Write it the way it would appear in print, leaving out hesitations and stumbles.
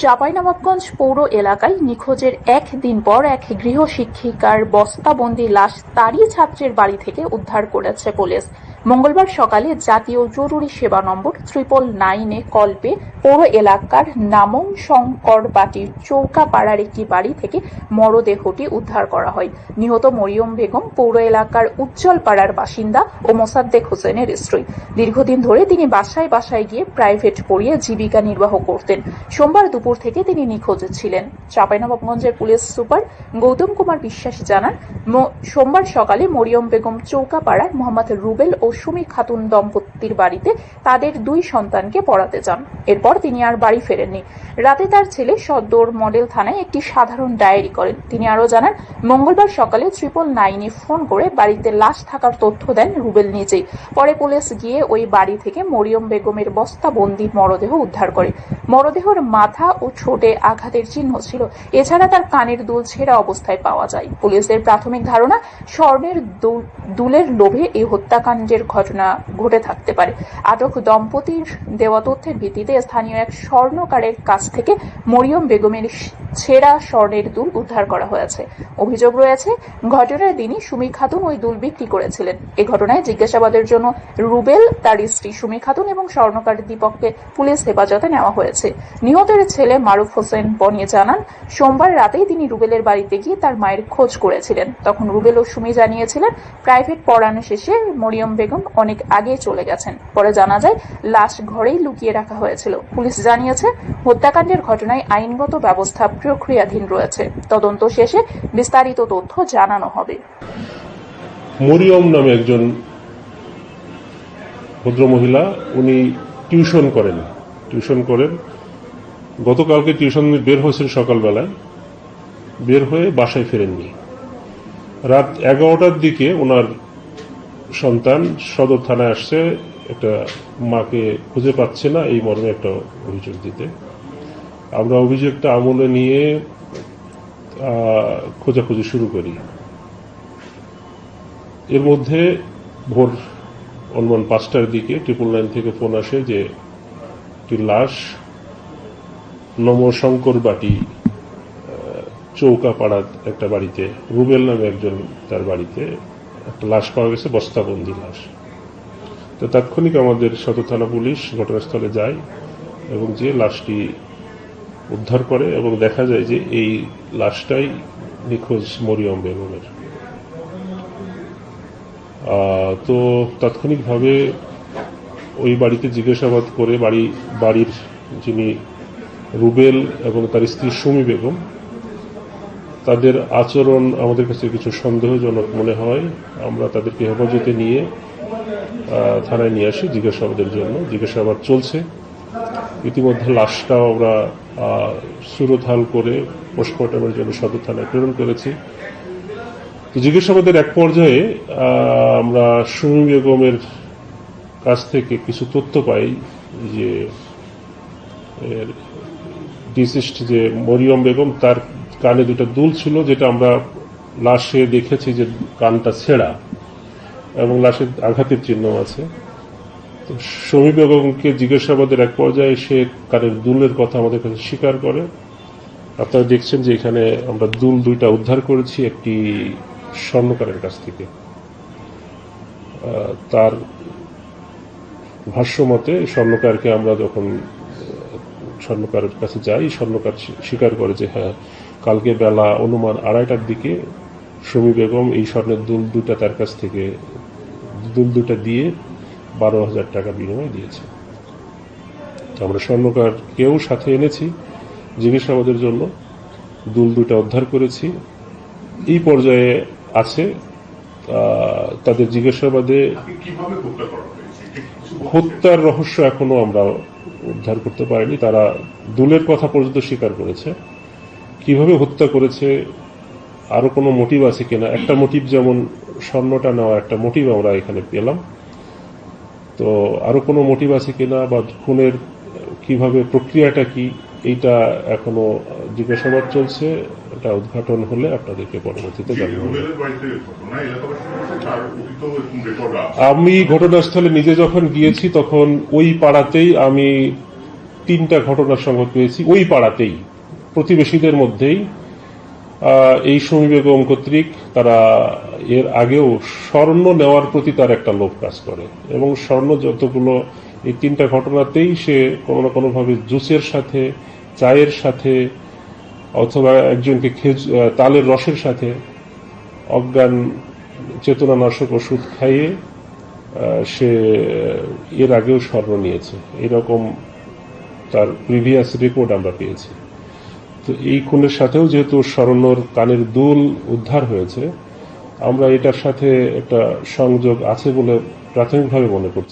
চাঁপাইনবাবগঞ্জ পৌর এলাকায় নিখোঁজের একদিন পর এক গৃহশিক্ষিকার বস্তাবন্দি লাশ তারই ছাত্রের বাড়ি থেকে উদ্ধার করেছে পুলিশ। মঙ্গলবার সকালে জাতীয় জরুরি সেবা নম্বর 999-এ কল পেয়ে পৌর এলাকার নামং শঙ্করবাটির চৌকাপাড়ার একটি বাড়ি থেকে মরদেহটি উদ্ধার করা হয়। নিহত মরিয়ম বেগম পৌর এলাকার উজ্জ্বলপাড়ার বাসিন্দা ও মোসাদ্দেক হোসেনের স্ত্রী। দীর্ঘদিন ধরে তিনি বাসায় বাসায় গিয়ে প্রাইভেট পড়িয়ে জীবিকা নির্বাহ করতেন। সোমবার দুপুর থেকে তিনি নিখোঁজ ছিলেন। চাঁপাইনবাবগঞ্জের পুলিশ সুপার গৌতম কুমার বিশ্বাস জানান, সোমবার সকালে মরিয়ম বেগম চৌকাপাড়ার মোহাম্মদ রুবেল ও সুমি খাতুন দম্পতির বাড়িতে তাদের 2 সন্তানকে পড়াতে যান। এরপর তিনি আর বাড়ি ফেরেননি। রাতে তার ছেলে সদর মডেল থানায় একটি সাধারণ ডায়েরি করেন। তিনি আরও জানান, মঙ্গলবার সকালে 999-এ ফোন করে বাড়িতে লাশ থাকার তথ্য দেন রুবেল নিজেই। পরে পুলিশ গিয়ে ওই বাড়ি থেকে মরিয়ম বেগমের বস্তাবন্দি মরদেহ উদ্ধার করে। মরদেহের মাথা ও ঠোঁটে আঘাতের চিহ্ন ছিল। এছাড়া তার কানের দুল ছেঁড়া অবস্থায় পাওয়া যায়। পুলিশের প্রাথমিক ধারণা, স্বর্ণের দুলের লোভে এই হত্যাকাণ্ডের ঘটনা ঘটে থাকতে পারে। আটক দম্পতির দেওয়া তথ্যের ভিত্তিতে স্থানীয় এক স্বর্ণকারের কাছ থেকে মরিয়ম বেগমের ছেঁড়া স্বর্ণের দুল উদ্ধার করা হয়েছে। অভিযোগ রয়েছে, ঘটনার দিনই সুমি খাতুন ওই দুল বিক্রি করেছিলেন। এ ঘটনায় জিজ্ঞাসাবাদের জন্য রুবেল, তার স্ত্রী সুমি খাতুন এবং স্বর্ণকার দীপককে পুলিশ হেফাজতে নেওয়া হয়েছে। নিহতের ছেলে মারুফ হোসেন বনি জানান, সোমবার রাতেই তিনি রুবেলের বাড়িতে গিয়ে তার মায়ের খোঁজ করেছিলেন। তখন রুবেল ও সুমি জানিয়েছিলেন, প্রাইভেট পড়ানো শেষে মরিয়ম বেগম অনেক আগে চলে গেছেন। পরে জানা যায়, লাশ ঘরেই লুকিয়ে রাখা হয়েছিল। পুলিশ জানিয়েছে, হত্যাকাণ্ডের ঘটনায় আইনগত ব্যবস্থা প্রক্রিয়াধীন রয়েছে। তদন্ত শেষে বিস্তারিত তথ্য জানানো হবে। মরিয়ম নামে একজন ভদ্রমহিলা, উনি টিউশন করেন। গতকালকে টিউশন বের হয়েছেন সকালবেলায়, বের হয়ে বাসায় ফেরেননি। রাত 11টার দিকে ওনার সন্তান সদর থানায় আসছে, একটা মাকে খুঁজে পাচ্ছে না, এই মর্মে একটা অভিযোগ দিতে। আমরা অভিযোগটা আমলে নিয়ে খোঁজাখুঁজি শুরু করি। এর মধ্যে ভোর অনুমান 5টার দিকে 999 থেকে ফোন আসে যে একটি লাশ নমশঙ্করবাটি চৌকাপাড়ার একটা বাড়িতে, রুবেল নামে একজন তার বাড়িতে একটা লাশ পাওয়া গেছে, বস্তাবন্দি লাশ। তো তাৎক্ষণিক আমাদের সদর থানা পুলিশ ঘটনাস্থলে যায় এবং যে লাশটি উদ্ধার করে এবং দেখা যায় যে এই লাশটাই নিখোঁজ মরিয়ম বেগমের। তো তাৎক্ষণিকভাবে ওই বাড়িতে জিজ্ঞাসাবাদ করে বাড়ির যিনি রুবেল এবং তার স্ত্রী সুমি বেগম, তাদের আচরণ আমাদের কাছে কিছু সন্দেহজনক মনে হয়। আমরা তাদেরকে হেফাজতে নিয়ে থানায় নিয়ে আসি জিজ্ঞাসাবাদের জন্য। জিজ্ঞাসাবাদ চলছে। ইতিমধ্যে লাশটাও আমরা সুরতহাল করে পোস্টমর্টমের জন্য সদর থানায় প্রেরণ করেছি। তো জিজ্ঞাসাবাদের এক পর্যায়ে আমরা সুমি বেগমের কাছ থেকে কিছু তথ্য পাই যে ডিসিস্ট যে মরিয়ম বেগম, তার কানে 2টা দুল ছিল, যেটা আমরা লাশে দেখেছি যে কানটা ছেঁড়া এবং লাশের আঘাতের চিহ্ন আছে। তো সুমি বেগমকে জিজ্ঞাসাবাদের এক পর্যায়ে সে কানের দুলের কথা আমাদের কাছে স্বীকার করে। আপনারা দেখছেন যে এখানে আমরা দুল 2টা উদ্ধার করেছি একটি স্বর্ণকারের কাছ থেকে। তার ভাষ্য মতে স্বর্ণকারকে আমরা যখন স্বর্ণকারের কাছে যাই, স্বর্ণকার স্বীকার করে যে হ্যাঁ, কালকে বেলা অনুমান 2:30টার দিকে সুমি বেগম এই স্বর্ণের দুল 2টা তার কাছ থেকে দুল 2টা দিয়ে 12,000 টাকা বিনিময় দিয়েছে। তো আমরা স্বর্ণকারকেও সাথে এনেছি জিজ্ঞাসাবাদের জন্য, দুল 2টা উদ্ধার করেছি। এই পর্যায়ে আছে তাদের জিজ্ঞাসাবাদে হত্যার রহস্য এখনো আমরা উদ্ধার করতে পারিনি। তারা দুলের কথা পর্যন্ত স্বীকার করেছে। কিভাবে হত্যা করেছে, আরো কোনো মোটিভ আছে কিনা, একটা মোটিভ যেমন স্বর্ণটা নেওয়া, একটা মোটিভ আমরা এখানে পেলাম। তো আরো কোনো মোটিভ আছে কিনা বা খুনের কিভাবে প্রক্রিয়াটা কি, এইটা এখনো জিজ্ঞাসাবাদ চলছে। এটা উদ্ঘাটন হলে আপনাদেরকে পরবর্তীতে জানাবো। আমি ঘটনাস্থলে নিজে যখন গিয়েছি তখন ওই পাড়াতেই আমি তিনটা ঘটনার সংবাদ পেয়েছি ওই পাড়াতেই, প্রতিবেশীদের মধ্যেই। এই সুমি বেগম কর্তৃক তারা এর আগেও স্বর্ণ নেওয়ার প্রতি তার একটা লোভ কাজ করে, এবং স্বর্ণ যতগুলো এই তিনটা ঘটনাতেই সে কোনো না কোনোভাবে জুসের সাথে, চায়ের সাথে, অথবা একজনকে তালের রসের সাথে অজ্ঞান চেতনানাশক ওষুধ খাইয়ে সে এর আগেও স্বর্ণ নিয়েছে। এরকম তার প্রিভিয়াস রেকর্ড আমরা পেয়েছি। তো এই খুনের সাথেও যেহেতু স্বর্ণর কানের দুল উদ্ধার হয়েছে, আমরা এটার সাথে একটা সংযোগ আছে বলে প্রাথমিকভাবে মনে করছি।